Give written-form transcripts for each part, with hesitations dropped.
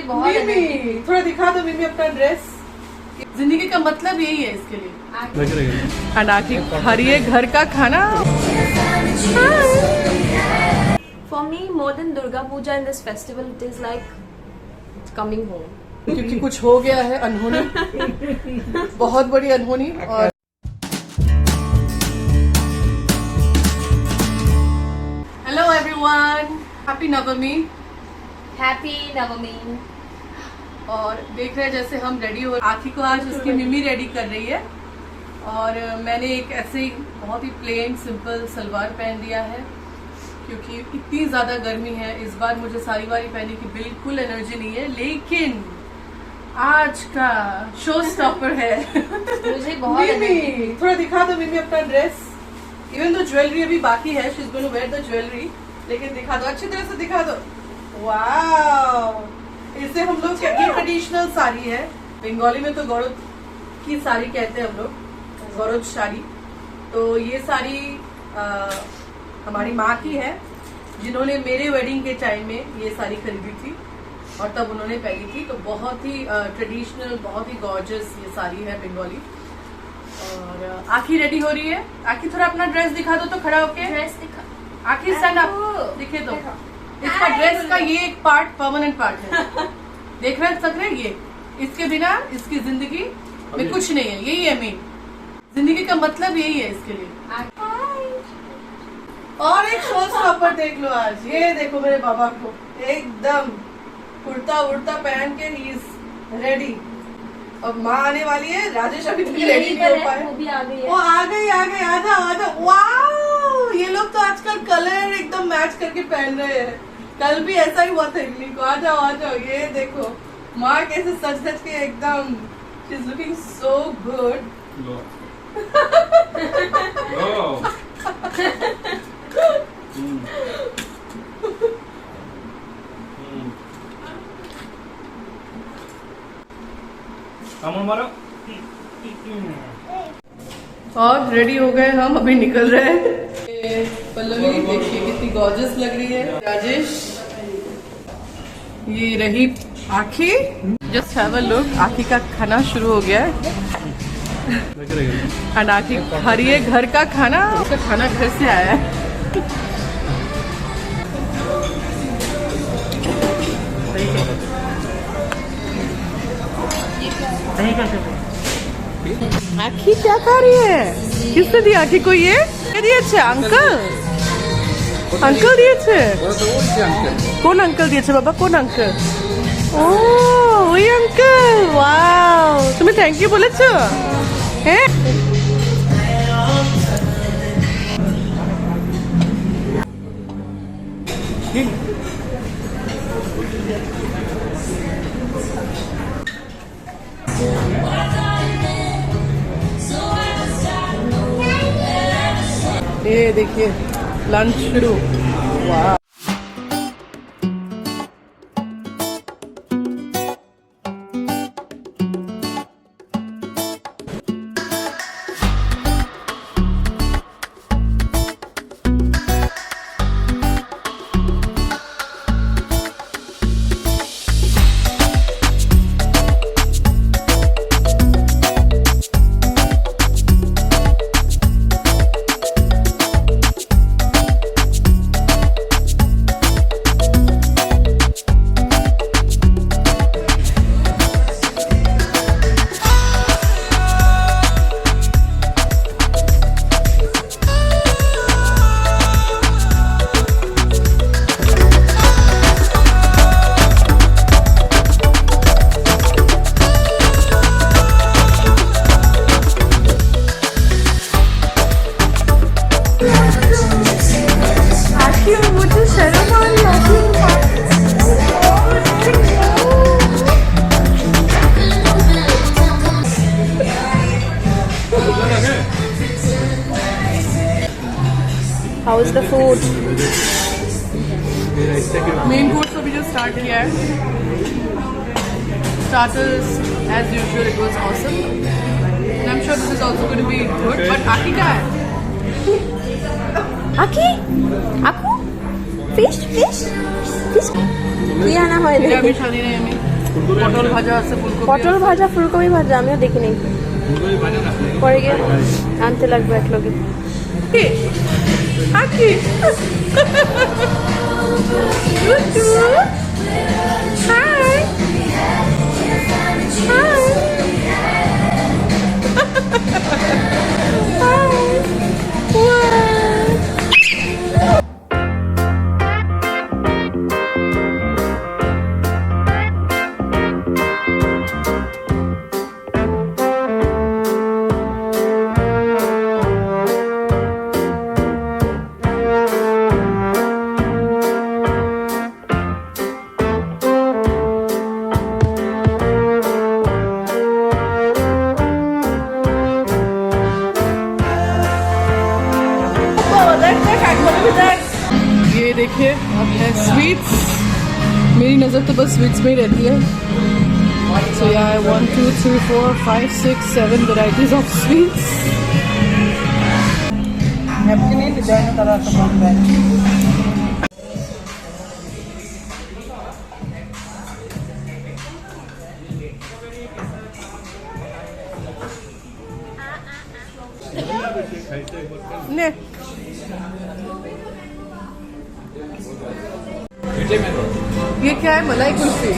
बहुत मिमी थोड़ा दिखा दो मिमी अपना ड्रेस। जिंदगी का मतलब यही है इसके लिए। एंड आखिर खा रही है घर का खाना। For me, more than Durga Puja in this festival, it is like coming home. क्योंकि कुछ हो गया है अनहोनी, बहुत बड़ी अनहोनी। और हेलो एवरीवन, हैप्पी नवमी। Happy Navami. और देख रहे हैं जैसे हम रेडी हो, आखी को आज उसकी मिमी रेडी कर रही है। और मैंने एक ऐसे ही बहुत ही प्लेन सिंपल सलवार पहन दिया है क्योंकि इतनी ज्यादा गर्मी है। इस बार मुझे साड़ी वाड़ी पहनने की बिल्कुल एनर्जी नहीं है, लेकिन आज का शो स्टॉपर है। मुझे बहुत मिमी थोड़ा दिखा दो मिमी अपना ड्रेस। इवन तो ज्वेलरी अभी बाकी है, she is going to wear the jewellery, लेकिन दिखा दो, अच्छी तरह से दिखा दो। वाओ, इसे हम लोग ये ट्रेडिशनल साड़ी है, बंगाली में तो गौरव की साड़ी कहते हैं हम लोग, गौरव साड़ी। तो ये साड़ी हमारी माँ की है, जिन्होंने मेरे वेडिंग के टाइम में ये साड़ी खरीदी थी और तब उन्होंने पहनी थी। तो बहुत ही ट्रेडिशनल, बहुत ही गॉर्जियस ये साड़ी है बंगाली। और आखी रेडी हो रही है। आखी थोड़ा अपना ड्रेस दिखा दो तो खड़ा होके। ड्रेस दिखा। आखी स्टैंड अप, दिखे दो। इसका ड्रेस का ये एक पार्ट परमानेंट पार्ट है। देख रहे सक रहे ये, इसके बिना इसकी जिंदगी में कुछ नहीं है। यही है मेन, जिंदगी का मतलब यही है इसके लिए। और एक शो स्टॉपर देख लो आज, ये देखो मेरे बाबा को एकदम कुर्ता उड़ता पहन के ही इज रेडी। और माँ आने वाली है, राजेश अभी तक रेडी नहीं हो पाए। वो भी आ गई है। वो आ गई, आ जाओ। वाओ, ये लोग तो आजकल कलर एकदम मैच करके पहन रहे हैं। कल भी ऐसा ही हुआ था इवनिंग को। आ जाओ। ये देखो माँ कैसे सच सच के एकदम, she is looking so good. और रेडी हो गए हम, अभी निकल रहे हैं। पल्लवी देखिए कितनी गॉर्जियस लग रही है। राजेश, ये रही आखी। जस्ट हैव अ लुक, आखी का खाना शुरू हो गया है। एंड आखी खा रही है घर का खाना। उसका खाना घर से आया है। आखी क्या खा रही है? किसने दी आखी को? ये दिए अंकल, अंकल दिए। कौन अंकल दिए बाबा? कौन अंकल? ओ वही अंकल। वाओ, तुम्हें थैंक यू बोले है? ये देखिए लंच शुरू। वाह, How is the food? Main course अभी जो स्टार्ट किया है। Starters as usual it was awesome and I'm sure this is also going to be good. But आखी क्या है? Aki? Aku? Fish? Fish? Fish? Iya na hoy. अभी शादी नहीं है। পটল ভাজা আছে, ফুলকপি পটল আছে। ভাজা, ফুলকপি ভাজা আমিও দেখিনি। পরে গিয়ে আনতে লাগবে এক লগে। কি? আকি টুটু হাই হাই ये देखिए अब है स्वीट्स। मेरी नज़र तो बस स्वीट्स में ही रहती है। सो या 1 2 3 4 5 6 7 वेराइटीज ऑफ स्वीट्स। ने ये क्या है? मलाई कुल्फी।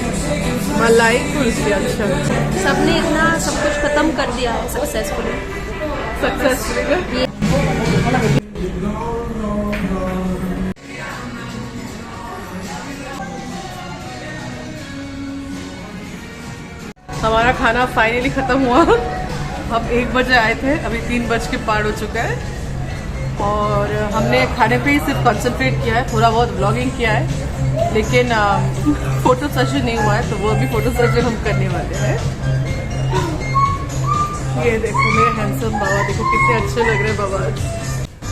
मलाई कुल्फी, अच्छा सबने इतना सब कुछ खत्म कर दिया है सक्सेसफुली। सक्सेसफुली। हमारा खाना फाइनली खत्म हुआ। हम 1 बजे आए थे, अभी 3 बज के पार हो चुका है और हमने खाने पे ही सिर्फ कंसंट्रेट किया है, थोड़ा बहुत व्लॉगिंग किया है, लेकिन फोटो सेशन नहीं हुआ है, तो वो भी फोटो सेशन हम करने वाले हैं। ये देखो मेरे हैंडसम बाबा, देखो कितने अच्छे लग रहे हैं बाबा।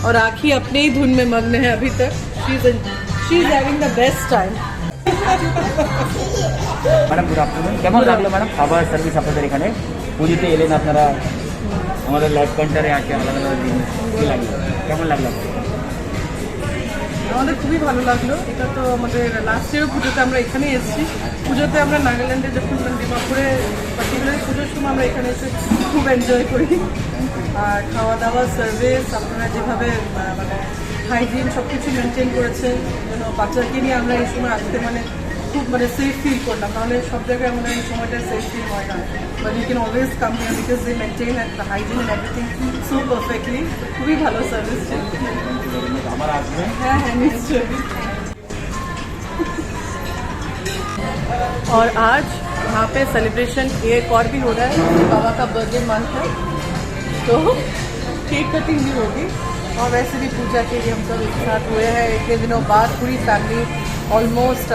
और आखी अपने ही धुन में मग्न है अभी तक। She is having the best time. Madam good afternoon, কেমন লাগলো ম্যাডাম খাবার সার্ভিস আপনাদের এখানে? পুজোতে এলেন আপনারা আমাদের লাইভ কাউন্টারে আছে, আলাদা আলাদা জিনিস কী লাগলো, কেমন লাগলো? আমাদের খুবই ভালো লাগলো। এটা তো আমাদের লাস্ট ইয়ারও পুজোতে আমরা এখানে এসেছি। পুজোতে আমরা নাগাল্যান্ডে যখন ডিমাপুরে পার্টিকুলার পুজোর সময় আমরা এখানে এসে খুব এনজয় করি। আর খাওয়া দাওয়া সার্ভিস আপনারা যেভাবে মানে হাইজিন সব কিছু মেনটেন করেছেন, যেন বাচ্চাকে নিয়ে আমরা এই সময় আসতে মানে খুব মানে সেফ ফিল করলাম। নাহলে সব জায়গায় আমাদের এই সময়টা সেফ ফিল হয় না। But you can always come here because they maintain the hygiene and everything so perfectly. খুবই ভালো সার্ভিস ছিল। আমার আসবেন। हाँ हाँ निश्चय। और आज यहाँ पे सेलिब्रेशन एक और भी हो रहा है, बाबा का बर्थडे मंथ है, तो केक कटिंग भी होगी और वैसे भी पूजा के लिए हम सब एक साथ हुए हैं। इतने दिनों बाद पूरी फैमिली, ऑलमोस्ट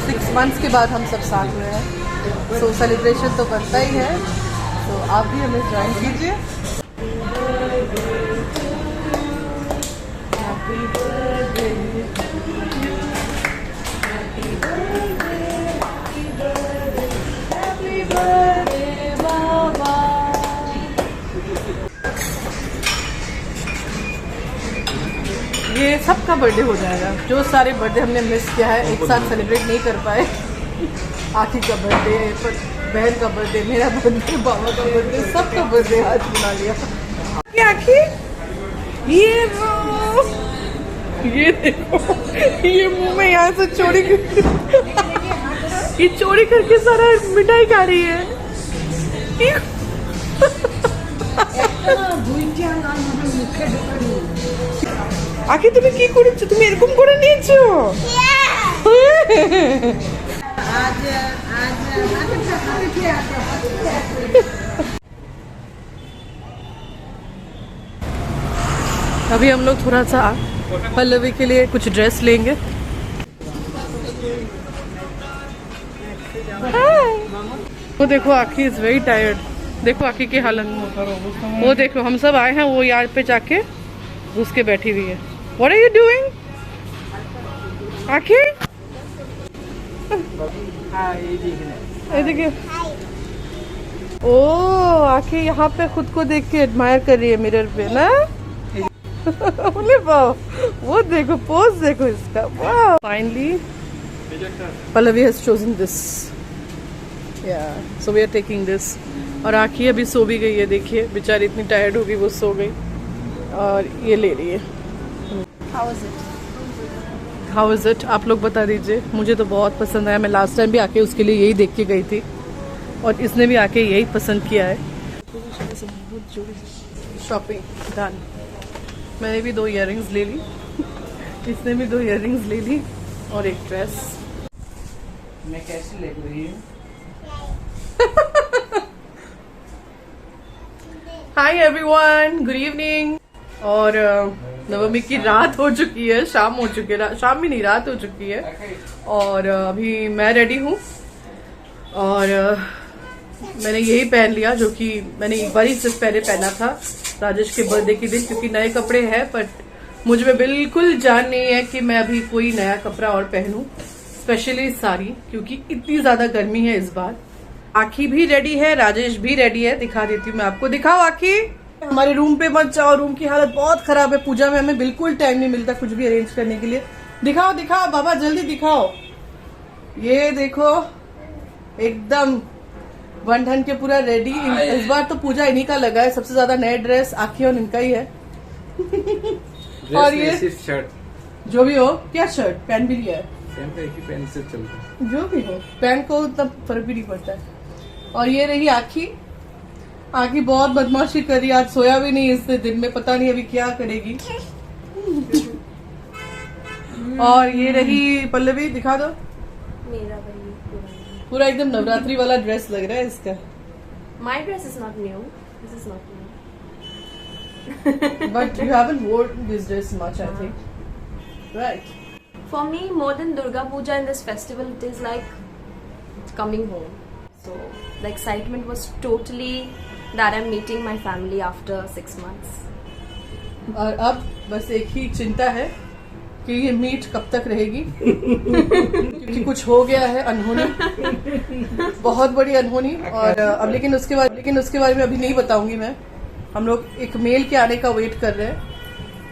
6 मंथ्स के बाद हम सब साथ हुए हैं, सो सेलिब्रेशन तो बनता ही है। तो आप भी हमें ज्वाइन कीजिए। ये सबका बर्थडे हो जाएगा, जो सारे बर्थडे हमने मिस किया है, एक साथ सेलिब्रेट नहीं कर पाए। आखी का बर्थडे, बहन का बर्थडे, मेरा बर्थडे, बाबा का बर्थडे, सबका बर्थडे आज मना लिया। आखी ये देखो, ये मुंह में यहाँ से चोरी ये चोरी करके सारा मिठाई खा रही है। আখি তুমি কি করেছো? তুমি এরকম করে নিয়েছো? अभी हम लोग थोड़ा सा पल्लवी के लिए कुछ ड्रेस लेंगे। वो देखो आखी इज वेरी टायर्ड। देखो आखी की हालत, वो देखो हम सब आए हैं, वो यार पे जाके घुस के बैठी हुई है। What are you doing? आखी ये देखिए, ओ आखी यहाँ पे खुद को देख के एडमायर कर रही है मिरर पे ना। बोले वाह, वो देखो पोज देखो इसका। वाह, finally Pallavi has chosen this. Yeah so we are taking this. और आखी अभी सो भी गई है, देखिए बेचारी इतनी टायर्ड हो गई, वो सो गई और ये ले रही है। हाउ इज़ इट आप लोग बता दीजिए। मुझे तो बहुत पसंद आया, मैं लास्ट टाइम भी आके उसके लिए यही देख के गई थी और इसने भी आके यही पसंद किया है। Shopping done. मैंने भी 2 इयररिंग्स ले ली इसने भी 2 इयररिंग्स ले ली और एक ड्रेस। मैं कैसी लग रही हूँ? Hi everyone, good evening. और नवमी की रात हो चुकी है, शाम हो चुकी है, शाम भी नहीं रात हो चुकी है। और अभी मैं रेडी हूँ और मैंने यही पहन लिया जो कि मैंने एक बार ही सिर्फ पहले पहना था राजेश के बर्थडे के दिन, क्योंकि नए कपड़े हैं बट मुझ में बिल्कुल जान नहीं है कि मैं अभी कोई नया कपड़ा और पहनूं, स्पेशली साड़ी, क्योंकि इतनी ज्यादा गर्मी है इस बार। आखी भी रेडी है, राजेश भी रेडी है, दिखा देती हूँ मैं आपको। दिखाओ आखी। हमारे रूम पे मत जाओ, रूम की हालत बहुत खराब है। पूजा में हमें बिल्कुल टाइम नहीं मिलता कुछ भी अरेंज करने के लिए। दिखाओ दिखाओ बाबा, जल्दी दिखाओ। ये देखो एकदम वन ढन के पूरा रेडी। इस बार तो पूजा इन्हीं का लगा है, सबसे ज्यादा नए ड्रेस आखी और इनका ही है। और ये शर्ट जो भी हो, क्या शर्ट पहन भी लिया है, पेन से चलता है। जो भी हो पैन को उतना फर्क भी नहीं पड़ता है। और ये रही आखी। आखी बहुत बदमाशी कर रही, आज सोया भी नहीं इसने दिन में, पता नहीं अभी क्या करेगी। और ये रही पल्लवी, दिखा दो। मेरा वही पूरा एकदम नवरात्रि वाला ड्रेस लग रहा है इसका। My dress is not new. This is not new. But you haven't worn this dress much, I think. Right. For me, more than Durga Puja and this festival, it is like coming home. So the excitement was totally that I'm meeting my family after 6 months. और अब बस एक ही चिंता है कि ये meet कब तक रहेगी क्योंकि कुछ हो गया है अनहोनी, बहुत बड़ी अनहोनी। और अब लेकिन उसके बारे में अभी नहीं बताऊंगी मैं। हम लोग एक मेल के आने का वेट कर रहे हैं,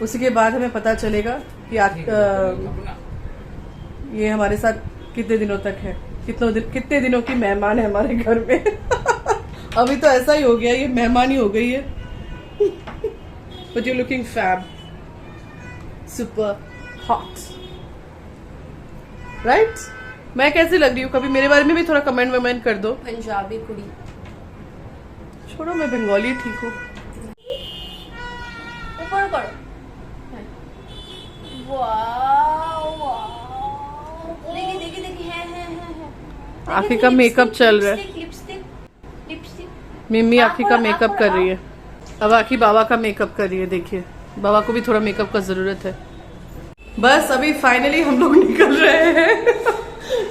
उसी के बाद हमें पता चलेगा कि ये हमारे साथ कितने दिनों तक है, कितने दिनों की मेहमान है हमारे घर में। अभी तो ऐसा ही हो गया, ये मेहमान ही हो गई है। But you looking fab, super hot, right? मैं कैसी लग रही हूँ? कभी मेरे बारे में भी थोड़ा कमेंट वमेंट कर दो। पंजाबी कुड़ी। छोड़ो, मैं बंगाली ठीक हूँ। ऊपर करो। वाओ वाओ, देखिए देखिए देखिए, है। आखी का मेकअप चल रहा है। लिपस्टिक। मिम्मी आखी का मेकअप कर रही है। अब आखी बाबा का मेकअप कर रही है। देखिए बाबा को भी थोड़ा मेकअप का जरूरत है। बस अभी फाइनली हम लोग निकल रहे हैं।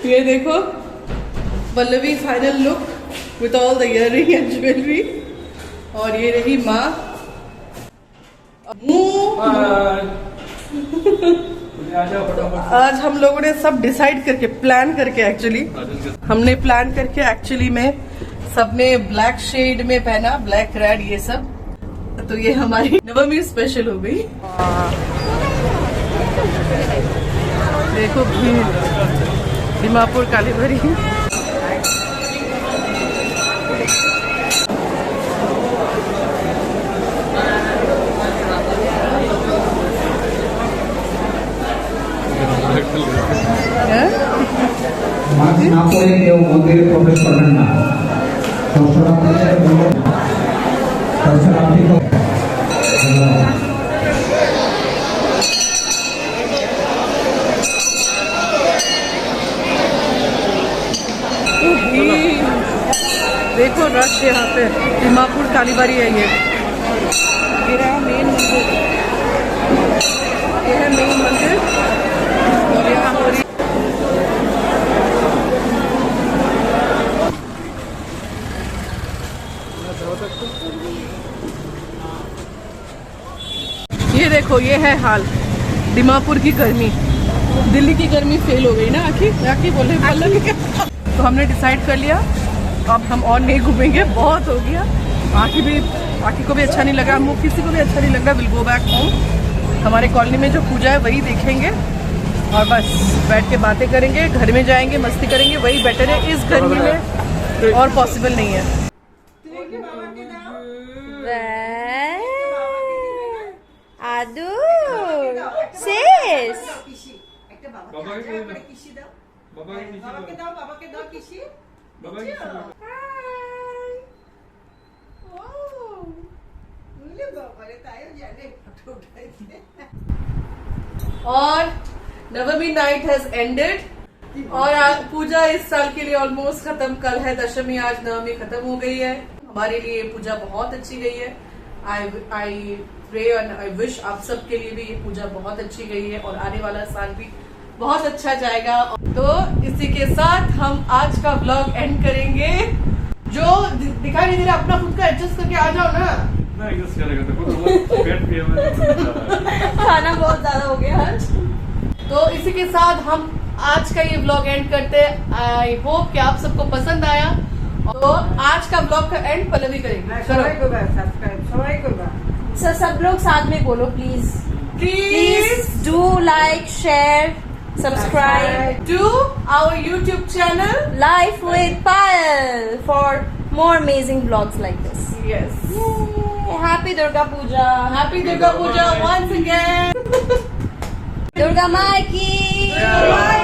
ये देखो Pallavi final look with all the earring and jewellery. और ये रही माँ। आज हम लोगों ने सब डिसाइड करके प्लान करके एक्चुअली में सबने ब्लैक शेड में पहना, ब्लैक रेड ये सब। तो ये हमारी नवमी स्पेशल हो गई। देखो भीड़, दीमापुर कालीबाड़ी। মাছ না পড়ে কেউ মন্দিরে প্রবেশ করবেন না। देखो रश यहाँ पे, दीमापुर कालीबाड़ी है ये रहा मेन मंदिर। ये है मेन मंदिर और यहाँ हो रही ये देखो, ये है हाल दीमापुर की गर्मी। दिल्ली की गर्मी फेल हो गई ना आखी बोले। तो हमने डिसाइड कर लिया अब हम और नहीं घूमेंगे, बहुत हो गया। आखी को भी अच्छा नहीं लगा, हम किसी को भी अच्छा नहीं लग रहा। Will go back home. हमारे कॉलोनी में जो पूजा है वही देखेंगे और बस बैठ के बातें करेंगे, घर में जाएंगे, मस्ती करेंगे, वही बेटर है। इस गर्मी में और पॉसिबल नहीं है। आदू শেষ और नवमी नाइट हैज एंडेड और पूजा इस साल के लिए ऑलमोस्ट खत्म। कल है दशमी, आज नवमी खत्म हो गई है। हमारे लिए ये पूजा बहुत अच्छी गई है। I pray and I wish आप सबके लिए भी ये पूजा बहुत अच्छी गई है और आने वाला साल भी बहुत अच्छा जाएगा। तो इसी के साथ हम आज का व्लॉग एंड करेंगे। जो दिखाई नहीं दे रहा अपना खुद का एडजस्ट करके आ जाओ ना। खाना बहुत ज्यादा हो गया आज। तो इसी के साथ हम आज का ये व्लॉग एंड करते हैं। आई होप कि आप सबको पसंद आया। तो आज का व्लॉग का एंड पल्लवी करेंगे। सर सब लोग साथ में बोलो please please do like share subscribe to our YouTube channel Life with Payal for more amazing vlogs like this. Yes. Yay! Happy Durga Puja! Happy Durga Puja once again। Durga Mai ki! Jai!